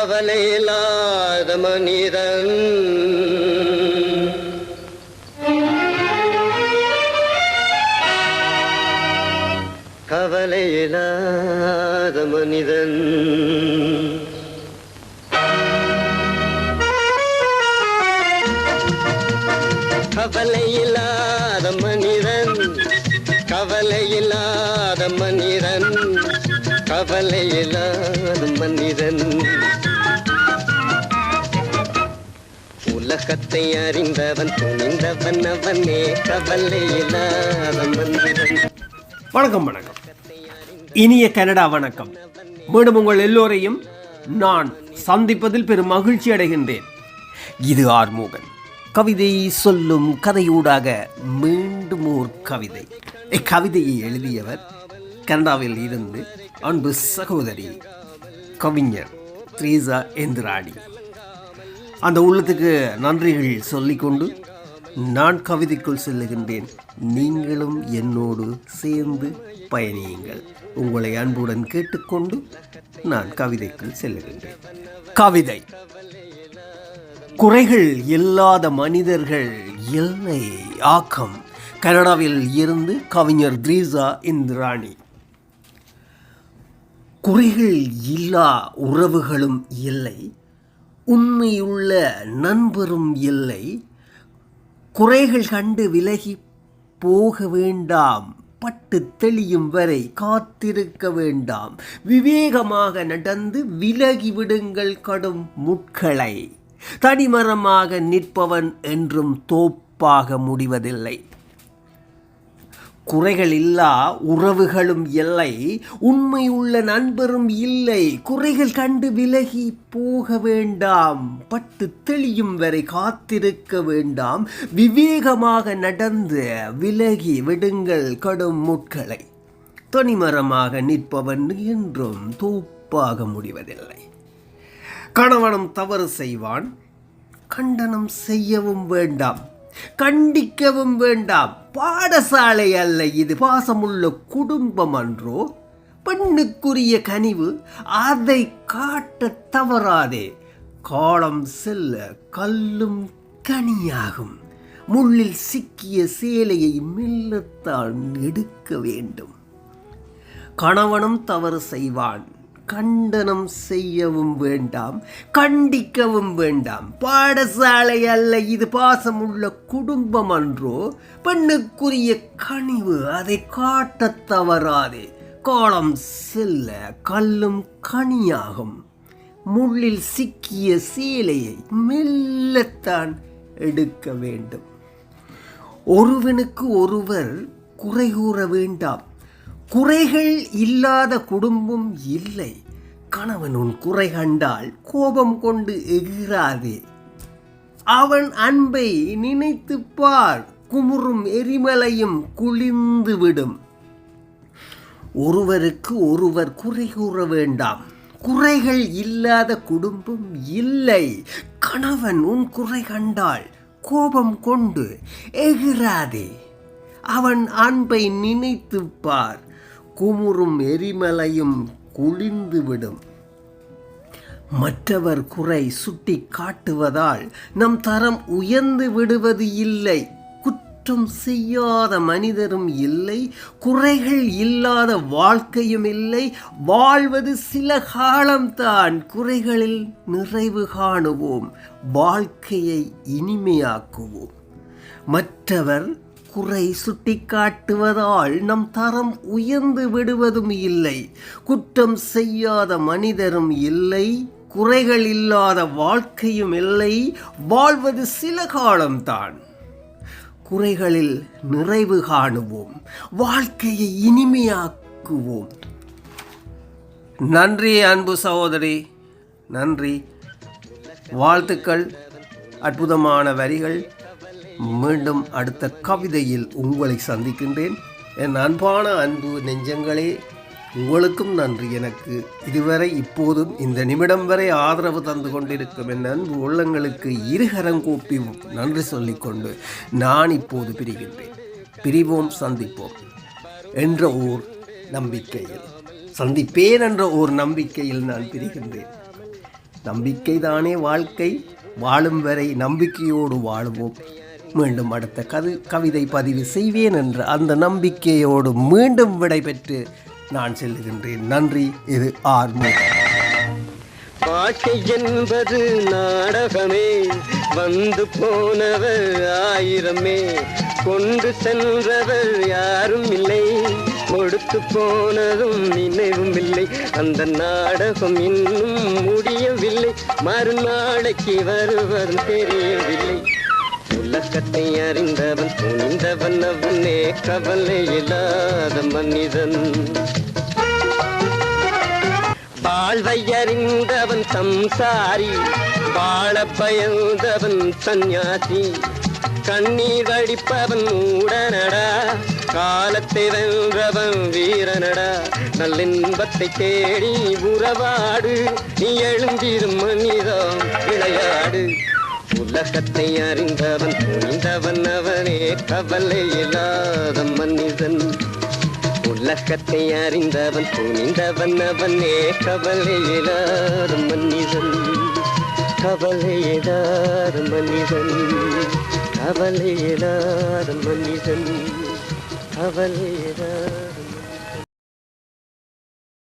கவலையில்லாத மனிதன் கவலையில்லாத மனிதன் கவலையில்லாத மனிதன் கவலையில்லாத மனிதன் கவலையில்லாத மனிதன் உலகத்தை அறிந்தவன் துணிந்தவன் அவனே கவலையில்லாத மனிதன். வணக்கம் வணக்கம், இனிய கனடா வணக்கம். மீண்டும் உங்கள் எல்லோரையும் நான் சந்திப்பதில் பெரும் மகிழ்ச்சி அடைகின்றேன். இது ஆர்மோகன். கவிதை சொல்லும் கதையூடாக மீண்டும் ஓர் கவிதை. இக்கவிதையை எழுதியவர் கனடாவில் இருந்து அன்பு சகோதரி கவிஞர் த்ரீசா இந்திராணி. அந்த உள்ளத்துக்கு நன்றிகள் சொல்லிக்கொண்டு நான் கவிதைக்குள் செல்லுகின்றேன். நீங்களும் என்னோடு சேர்ந்து பயணியுங்கள். உங்களை அன்புடன் கேட்டுக்கொண்டு நான் கவிதைக்குள் செல்லுகின்றேன். கவிதை. குறைகள் இல்லாத மனிதர்கள் இல்லை. ஆக்கம். கனடாவில் இருந்து கவிஞர் த்ரீசா இந்திராணி. குறைகள் இல்லா உறவுகளும் இல்லை, உண்மையுள்ள நண்பரும் இல்லை. குறைகள் கண்டு விலகி போக வேண்டாம், பட்டு தெளியும் வரை காத்திருக்க வேண்டாம். விவேகமாக நடந்து விலகி விடுங்கள் கடும் முட்களை. தனிமரமாக நிற்பவன் என்றும் தோப்பாக முடிவதில்லை. குறைகள் இல்லா உறவுகளும் இல்லை, உண்மையுள்ள நண்பரும் இல்லை. குறைகள் கண்டு விலகி போக வேண்டாம், பட்டு தெளியும் வரை காத்திருக்க வேண்டாம். விவேகமாக நடந்து விலகி விடுங்கள் கடும் முட்களை. தனிமரமாக நிற்பவன் என்றும் தோப்பாக முடிவதில்லை. கணவனும் தவறு செய்வான், கண்டனம் செய்யவும் வேண்டாம், கண்டிக்கவும் வேண்டாம். பாடசாலை அல்ல இது, பாசமுள்ள குடும்பம் அன்றோ. பெண்ணுக்குரிய கனிவு அதை காட்ட தவறாதே. காலம் செல்ல கல்லும் கனியாகும். முள்ளில் சிக்கிய சேலையை மெல்லத்தான் எடுக்க வேண்டும். கணவனும் தவறு செய்வான், கண்டனம் செய்யவும் வேண்டாம், கண்டிக்கவும் வேண்டாம். பாடசாலை அல்ல இது, பாசமுள்ள குடும்பம் அன்றோ. பெண்ணுக்குரிய கனிவு அதை காட்ட தவறாதே. காலம் செல்ல கல்லும் கனியாகும். முள்ளில் சிக்கிய சேலையை மெல்லத்தான் எடுக்க வேண்டும். ஒருவனுக்கு ஒருவர் குறை கூற வேண்டாம். குறைகள் இல்லாத குடும்பம் இல்லை. கணவன் உன் குறை கண்டால் கோபம் கொண்டு எகிராதே. அவன் அன்பை நினைத்து பார், குமுறும் எரிமலையும் குளிர்ந்து விடும். ஒருவருக்கு ஒருவர் குறை கூற வேண்டாம். குறைகள் இல்லாத குடும்பம் இல்லை. கணவன் உன் குறை கண்டால் கோபம் கொண்டு எகிராதே. அவன் அன்பை நினைத்து பார், குமுறும் எரிமலையும் குளிர்ந்துவிடும். மற்றவர் குறை சுட்டி காட்டுவதால் நம் தரம் உயர்ந்து விடுவது இல்லை. குற்றம் செய்யாத மனிதரும் இல்லை, குறைகள் இல்லாத வாழ்க்கையும் இல்லை. வாழ்வது சில காலம்தான். குறைகளில் நிறைவு காணுவோம், வாழ்க்கையை இனிமையாக்குவோம். மற்றவர் குறை சுட்டி காட்டுவதால் நம் தரம் உயர்ந்து விடுவதும் இல்லை. குற்றம் செய்யாத மனிதரும் இல்லை, குறைகள் இல்லாத வாழ்க்கையும் இல்லை. வாழ்வது சில காலம்தான். குறைகளில் நிறைவு காணுவோம், வாழ்க்கையை இனிமையாக்குவோம். நன்றி அன்பு சகோதரி, நன்றி. வாழ்த்துக்கள். அற்புதமான வரிகள். மீண்டும் அடுத்த கவிதையில் உங்களை சந்திக்கின்றேன். என் அன்பான அன்பு நெஞ்சங்களே, உங்களுக்கும் நன்றி. எனக்கு இதுவரை இப்போதும் இந்த நிமிடம் வரை ஆதரவு தந்து கொண்டிருக்கும் என் அன்பு உள்ளங்களுக்கு இருகரம் கூப்பி நன்றி சொல்லிக்கொண்டு நான் இப்போது பிரிகின்றேன். பிரிவோம், சந்திப்போம் என்ற ஓர் நம்பிக்கையில், சந்திப்பேன் என்ற ஓர் நம்பிக்கையில் நான் பிரிகின்றேன். நம்பிக்கை தானே வாழ்க்கை, வாழும் வரை நம்பிக்கையோடு வாழுவோம். மீண்டும் அடுத்த கவிதை பதிவு செய்வேன் என்ற அந்த நம்பிக்கையோடு மீண்டும் விடைபெற்று நான் செல்லுகின்றேன். நன்றி. இது ஆர்மி. வாழ்க்கை என்பது நாடகமே, வந்து போனவர் ஆயிரமே, கொண்டு சென்றவர் யாரும் இல்லை, கொடுத்து போனதும் நினைவும் இல்லை. அந்த நாடகம் இன்னும் முடியவில்லை, மறுநாளைக்கு வருவதும் தெரியவில்லை. உலகத்தை அறிந்தவன் துணிந்தவன் அவனே, கவலை இல்லாத மனிதன். வாழ்வை அறிந்தவன் சம்சாரி, வாழ பயந்தவன் சந்நியாசி. கண்ணீர் வடிப்பவன் மூடனடா, காலத்தை வென்றவன் வீரனடா. நல்லின்பத்தை தேடி உறவாடு, நீ எழுந்திரும் மனிதம் விளையாடு. உலகத்தை அறிந்தவன் துணிந்தவன் அவனே, கவலை இல்லாத மனிதன். உலகத்தை அறிந்தவன் துணிந்தவன் அவனே, கவலை இல்லாத மனிதன். கவலை இல்லாத மனிதன், கவலை இல்லாத மனிதன், கவலை இல்லாத